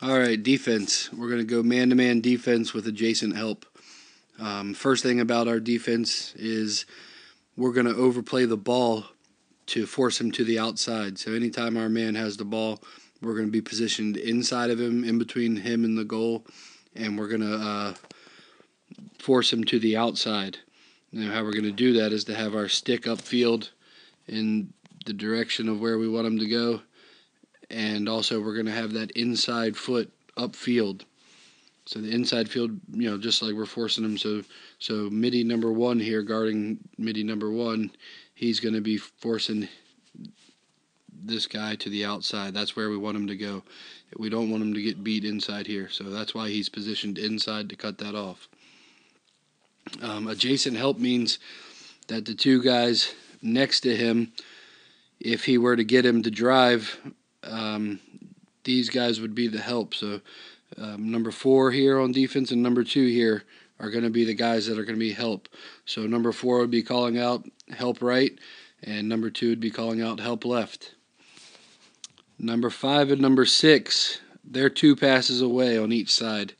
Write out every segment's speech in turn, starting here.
All right, defense. We're going to go man-to-man defense with adjacent help. First thing about our defense is we're going to overplay the ball to force him to the outside. So anytime our man has the ball, we're going to be positioned inside of him, in between him and the goal, and we're going to force him to the outside. Now, how we're going to do that is to have our stick upfield in the direction of where we want him to go, and also we're going to have that inside foot upfield. So the inside field, just like we're forcing him. So midi number one here, guarding midi number one, he's going to be forcing this guy to the outside. That's where we want him to go. We don't want him to get beat inside here. So that's why he's positioned inside to cut that off. Adjacent help means that the two guys next to him, if he were to get him to drive, these guys would be the help. So number 4 here on defense and number 2 here are going to be the guys that are going to be help. So number 4 would be calling out help right, and number 2 would be calling out help left. Number 5 and number 6, they're 2 passes away on each side.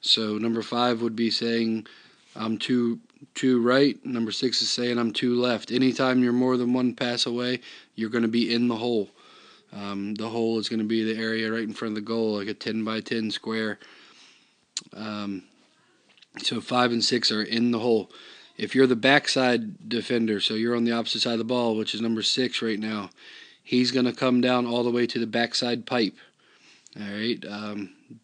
So number 5 would be saying, I'm two right. Number 6 is saying, I'm 2 left. Anytime you're more than 1 pass away, you're going to be in the hole. The hole is going to be the area right in front of the goal, like a 10 by 10 square. So 5 and 6 are in the hole. If you're the backside defender, so you're on the opposite side of the ball, which is number 6 right now, he's going to come down all the way to the backside pipe. All right.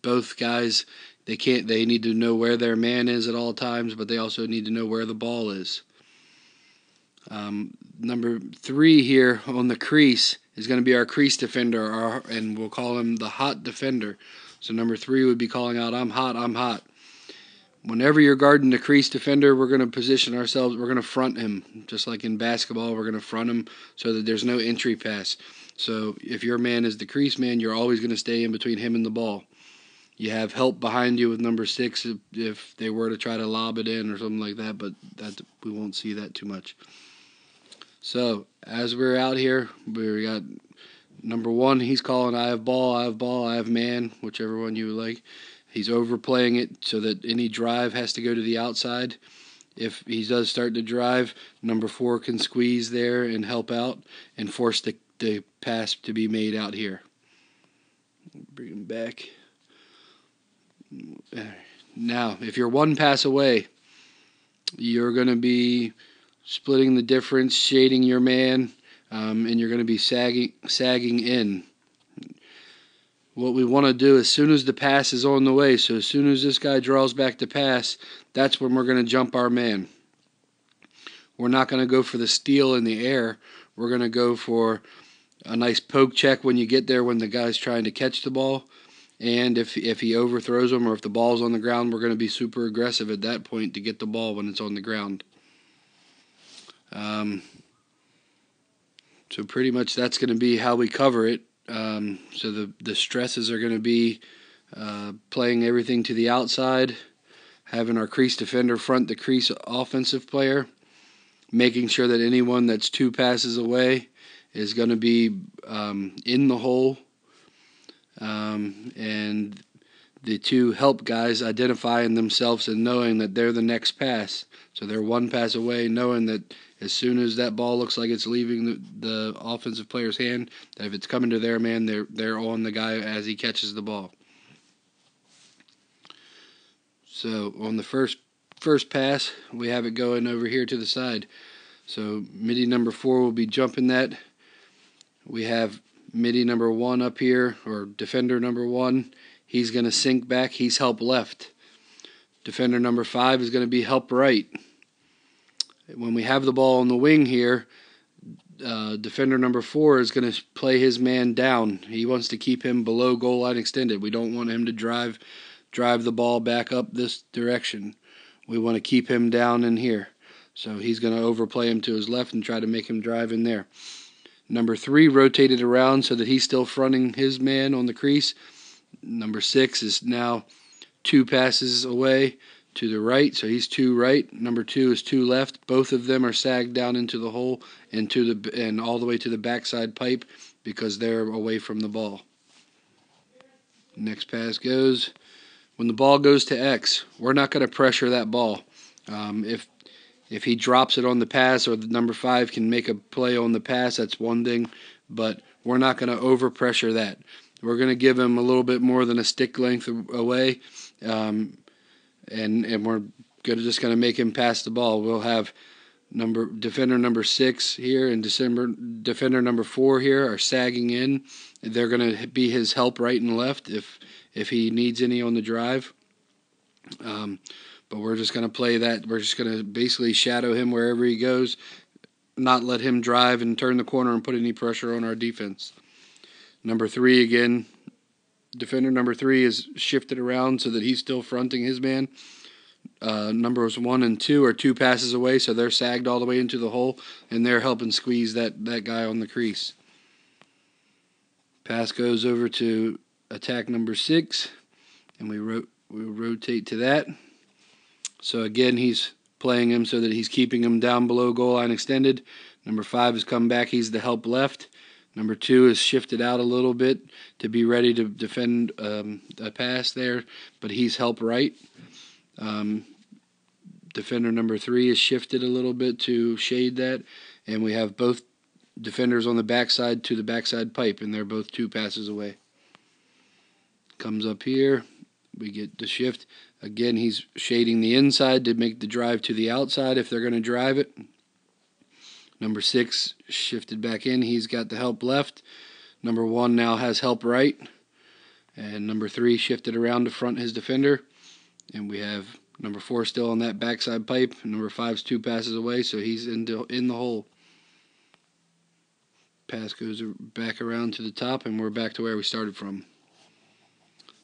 Both guys, they need to know where their man is at all times, but they also need to know where the ball is. Number 3 here on the crease is going to be our crease defender, and we'll call him the hot defender. So number 3 would be calling out, I'm hot, I'm hot. Whenever you're guarding the crease defender, we're going to position ourselves, we're going to front him. Just like in basketball, we're going to front him so that there's no entry pass. So if your man is the crease man, you're always going to stay in between him and the ball. You have help behind you with number 6 if they were to try to lob it in or something like that, but we won't see that too much. So as we're out here, we got number 1, he's calling, I have ball, I have ball, I have man, whichever one you would like. He's overplaying it so that any drive has to go to the outside. If he does start to drive, number 4 can squeeze there and help out and force the pass to be made out here. Bring him back. Now, if you're 1 pass away, you're going to be splitting the difference, shading your man, and you're going to be sagging in. What we want to do as soon as the pass is on the way, so as soon as this guy draws back to pass, that's when we're going to jump our man. We're not going to go for the steal in the air. We're going to go for a nice poke check when you get there when the guy's trying to catch the ball. And if he overthrows him or if the ball's on the ground, we're going to be super aggressive at that point to get the ball when it's on the ground. So pretty much that's going to be how we cover it. So the stresses are going to be playing everything to the outside, having our crease defender front the crease offensive player, making sure that anyone that's 2 passes away is going to be in the hole, and the 2 help guys identifying themselves and knowing that they're the next pass. So they're 1 pass away, knowing that as soon as that ball looks like it's leaving the offensive player's hand, that if it's coming to their man, they're on the guy as he catches the ball. So on the first pass, we have it going over here to the side. So midi number 4 will be jumping that. We have midi number 1 up here, or defender number 1. He's going to sink back. He's help left. Defender number 5 is going to be help right. When we have the ball on the wing here, defender number 4 is going to play his man down. He wants to keep him below goal line extended. We don't want him to drive the ball back up this direction. We want to keep him down in here. So he's going to overplay him to his left and try to make him drive in there. Number 3 rotated around so that he's still fronting his man on the crease. Number 6 is now 2 passes away to the right, so he's 2 right. Number 2 is 2 left. Both of them are sagged down into the hole and all the way to the backside pipe because they're away from the ball. Next pass goes. When the ball goes to X, we're not going to pressure that ball. If he drops it on the pass, or the number 5 can make a play on the pass, that's one thing. But we're not going to overpressure that. We're going to give him a little bit more than a stick length away, and we're just going to make him pass the ball. We'll have defender number 6 here and defender number 4 here are sagging in. They're going to be his help right and left if he needs any on the drive. But we're just going to play that. We're just going to basically shadow him wherever he goes, not let him drive and turn the corner and put any pressure on our defense. Number 3 again. Defender number 3 is shifted around so that he's still fronting his man. Numbers 1 and 2 are 2 passes away, so they're sagged all the way into the hole, and they're helping squeeze that guy on the crease. Pass goes over to attack number 6, and we rotate to that. So again, he's playing him so that he's keeping him down below goal line extended. Number 5 has come back. He's the help left. Number 2 is shifted out a little bit to be ready to defend a pass there, but he's help right. Defender number 3 is shifted a little bit to shade that, and we have both defenders on the backside to the backside pipe, and they're both 2 passes away. Comes up here. We get the shift. Again, he's shading the inside to make the drive to the outside if they're going to drive it. Number 6 shifted back in. He's got the help left. Number 1 now has help right. And number 3 shifted around to front his defender. And we have number 4 still on that backside pipe. Number 5's 2 passes away, so he's in the hole. Pass goes back around to the top, and we're back to where we started from.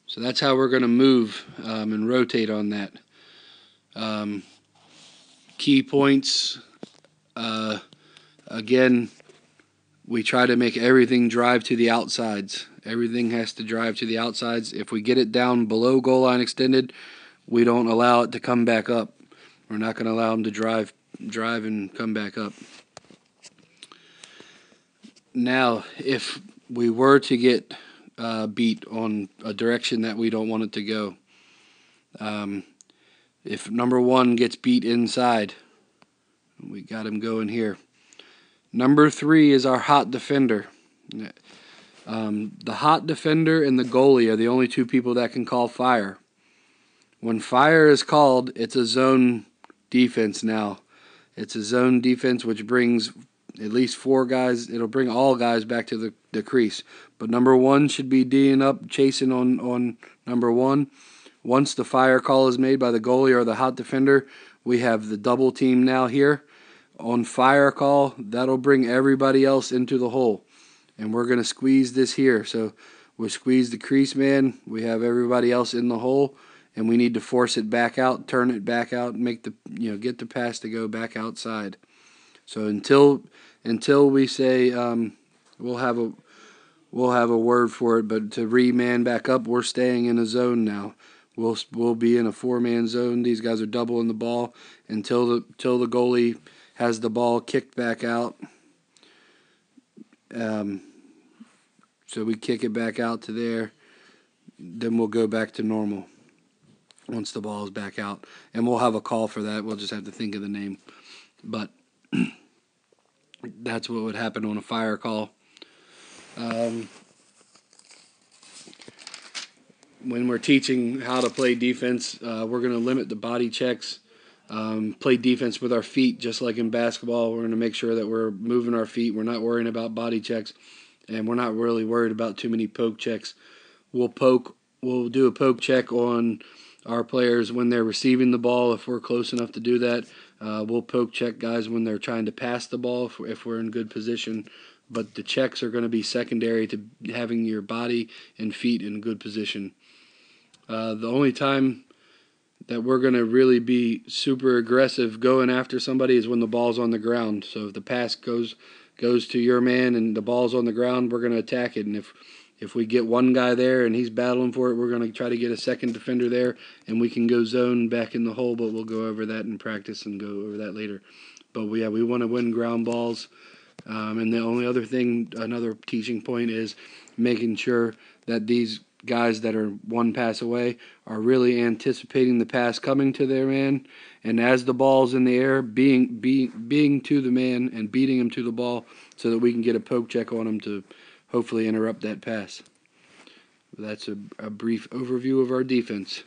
So that's how we're going to move and rotate on that. Key points. Again, we try to make everything drive to the outsides. Everything has to drive to the outsides. If we get it down below goal line extended, we don't allow it to come back up. We're not going to allow them to drive and come back up. Now, if we were to get beat on a direction that we don't want it to go, if number 1 gets beat inside, we got him going here. Number 3 is our hot defender. The hot defender and the goalie are the only 2 people that can call fire. When fire is called, it's a zone defense now. It's a zone defense which brings at least 4 guys. It'll bring all guys back to the crease. But number 1 should be D'ing up, chasing on number 1. Once the fire call is made by the goalie or the hot defender, we have the double team now here. On fire call, that'll bring everybody else into the hole. And we're going to squeeze this here. So we squeeze the crease man. We have everybody else in the hole. And we need to force it back out, turn it back out, make get the pass to go back outside. So until we say we'll have a word for it, but to re-man back up, we're staying in a zone now. We'll be in a 4-man zone. These guys are doubling the ball until the goalie has the ball kicked back out. So we kick it back out to there. Then we'll go back to normal once the ball is back out. And we'll have a call for that. We'll just have to think of the name. But that's what would happen on a fire call. When we're teaching how to play defense, we're going to limit the body checks. Play defense with our feet, just like in basketball. We're going to make sure that we're moving our feet. We're not worrying about body checks, and we're not really worried about too many poke checks. We'll do a poke check on our players when they're receiving the ball, if we're close enough to do that. We'll poke check guys when they're trying to pass the ball, if we're in good position. But the checks are going to be secondary to having your body and feet in good position. The only time that we're going to really be super aggressive going after somebody is when the ball's on the ground. So if the pass goes to your man and the ball's on the ground, we're going to attack it. And if we get one guy there and he's battling for it, we're going to try to get a second defender there, and we can go zone back in the hole, but we'll go over that in practice and go over that later. But we want to win ground balls. And the only other thing, another teaching point, is making sure that these guys that are one pass away are really anticipating the pass coming to their man, and as the ball's in the air, being to the man and beating him to the ball so that we can get a poke check on him to hopefully interrupt that pass. That's a brief overview of our defense.